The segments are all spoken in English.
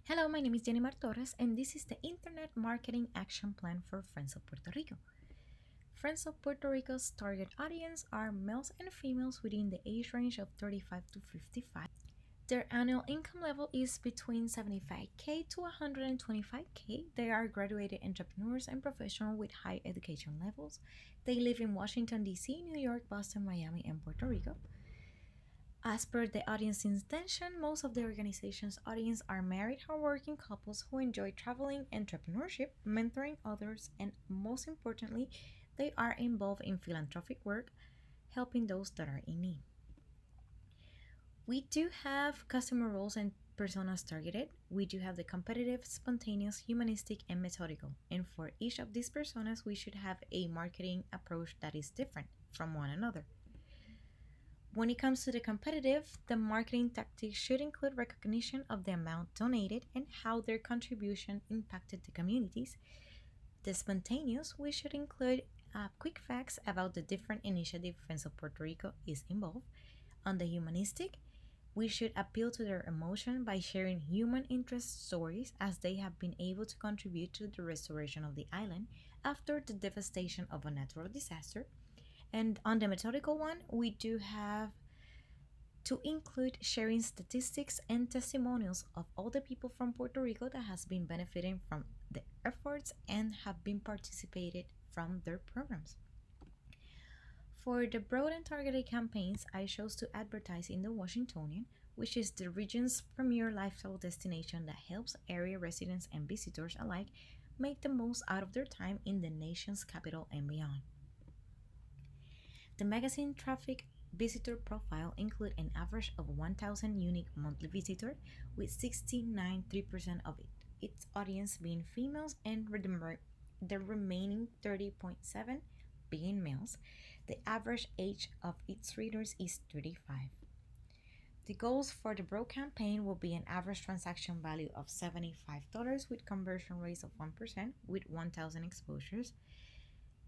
Hello, my name is Jenny Torres, and this is the Internet Marketing Action Plan for Friends of Puerto Rico. Friends of Puerto Rico's target audience are males and females within the age range of 35 to 55. Their annual income level is between 75K to 125K. They are graduated entrepreneurs and professionals with high education levels. They live in Washington, D.C., New York, Boston, Miami, and Puerto Rico. As per the audience intention, most of the organization's audience are married, hardworking couples who enjoy traveling, entrepreneurship, mentoring others, and most importantly, they are involved in philanthropic work, helping those that are in need. We do have customer roles and personas targeted. We do have the competitive, spontaneous, humanistic, and methodical. And for each of these personas, we should have a marketing approach that is different from one another. When it comes to the competitive, the marketing tactics should include recognition of the amount donated and how their contribution impacted the communities. The spontaneous, we should include quick facts about the different initiatives Friends of Puerto Rico is involved. On the humanistic, we should appeal to their emotion by sharing human interest stories as they have been able to contribute to the restoration of the island after the devastation of a natural disaster. And on the methodical one, we do have to include sharing statistics and testimonials of all the people from Puerto Rico that has been benefiting from the efforts and have been participated from their programs. For the broad and targeted campaigns, I chose to advertise in the Washingtonian, which is the region's premier lifestyle destination that helps area residents and visitors alike make the most out of their time in the nation's capital and beyond. The magazine traffic visitor profile include an average of 1,000 unique monthly visitors, with 69.3% of its audience being females and the remaining 30.7 being males. The average age of its readers is 35. The goals for the Bro campaign will be an average transaction value of $75 with conversion rates of 1% with 1,000 exposures.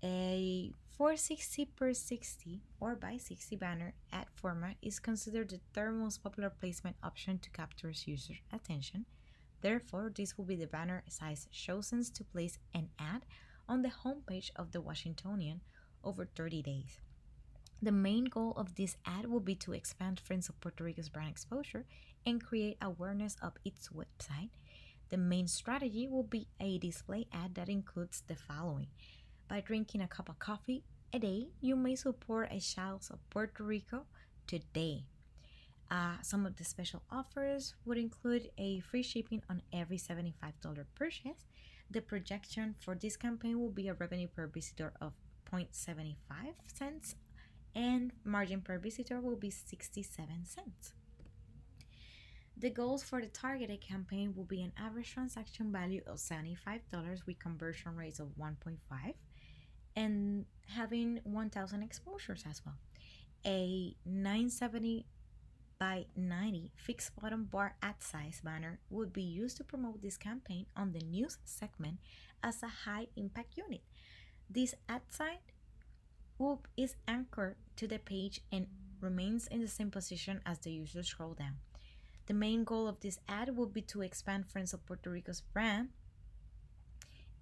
A 460 per 60 or by 60 banner ad format is considered the third most popular placement option to capture user attention. Therefore, this will be the banner size chosen to place an ad on the homepage of the Washingtonian over 30 days. The main goal of this ad will be to expand Friends of Puerto Rico's brand exposure and create awareness of its website. The main strategy will be a display ad that includes the following. By drinking a cup of coffee a day, you may support a child of Puerto Rico today. Some of the special offers would include a free shipping on every $75 purchase. The projection for this campaign will be a revenue per visitor of 0.75 cents and margin per visitor will be 67 cents. The goals for the targeted campaign will be an average transaction value of $75 with conversion rates of 1.5 and having 1,000 exposures as well. A 970 by 90 fixed bottom bar ad size banner would be used to promote this campaign on the news segment as a high impact unit. This ad sign is anchored to the page and remains in the same position as the user scroll down. The main goal of this ad will be to expand Friends of Puerto Rico's brand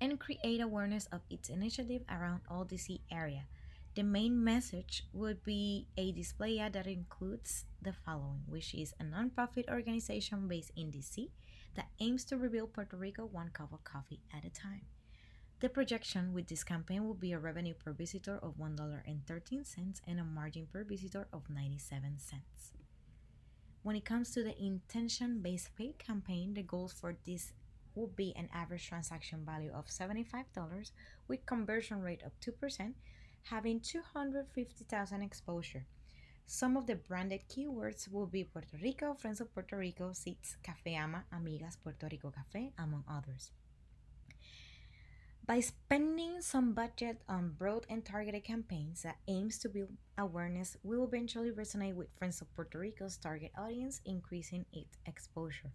and create awareness of its initiative around all DC area. The main message would be a display ad that includes the following, which is a nonprofit organization based in DC that aims to rebuild Puerto Rico one cup of coffee at a time. The projection with this campaign will be a revenue per visitor of $1.13 and a margin per visitor of 97 cents. When it comes to the intention-based paid campaign, the goals for this will be an average transaction value of $75 with conversion rate of 2%, having 250,000 exposure. Some of the branded keywords will be Puerto Rico, Friends of Puerto Rico, Seats, Café Ama, Amigas, Puerto Rico Café, among others. By spending some budget on broad and targeted campaigns that aims to build awareness will eventually resonate with Friends of Puerto Rico's target audience, increasing its exposure.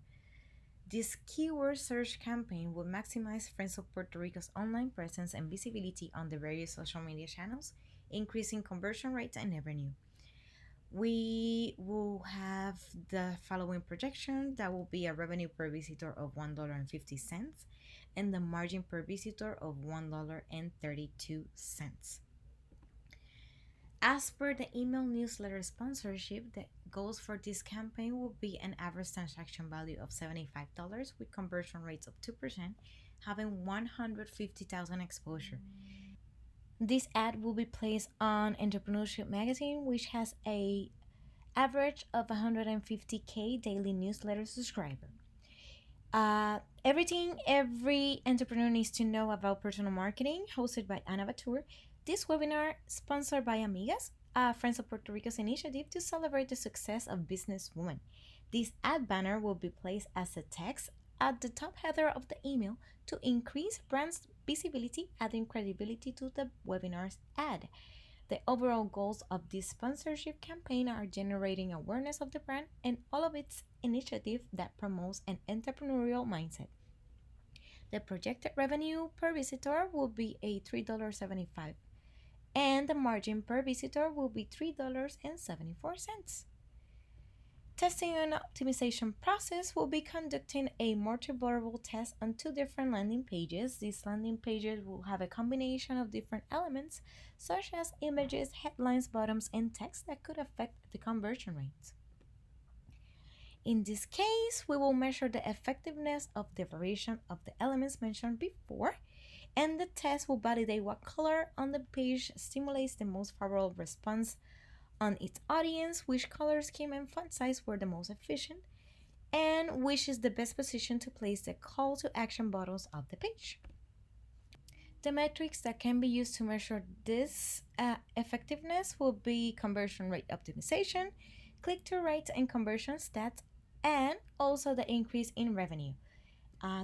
This keyword search campaign will maximize Friends of Puerto Rico's online presence and visibility on the various social media channels, increasing conversion rates and revenue. We will have the following projection that will be a revenue per visitor of $1.50 and the margin per visitor of $1.32. As per the email newsletter sponsorship, the goals for this campaign will be an average transaction value of $75 with conversion rates of 2%, having 150,000 exposure. This ad will be placed on Entrepreneurship Magazine, which has a average of 150K daily newsletter subscriber. Everything every entrepreneur needs to know about personal marketing, hosted by Anna Batur. This webinar, sponsored by Amigas, Friends of Puerto Rico's initiative to celebrate the success of businesswomen. This ad banner will be placed as a text at the top header of the email to increase brand's visibility, adding credibility to the webinar's ad. The overall goals of this sponsorship campaign are generating awareness of the brand and all of its initiative that promotes an entrepreneurial mindset. The projected revenue per visitor will be a $3.75 and the margin per visitor will be $3.74. Testing and optimization process will be conducting a multivariable test on two different landing pages. These landing pages will have a combination of different elements such as images, headlines, buttons, and text that could affect the conversion rates. In this case, we will measure the effectiveness of the variation of the elements mentioned before, and the test will validate what color on the page stimulates the most favorable response on its audience, which color scheme and font size were the most efficient, and which is the best position to place the call to action buttons of the page. The metrics that can be used to measure this effectiveness will be conversion rate optimization, click through rates, and conversion stats, and also the increase in revenue.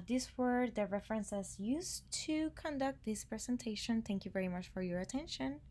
These were the references used to conduct this presentation. Thank you very much for your attention.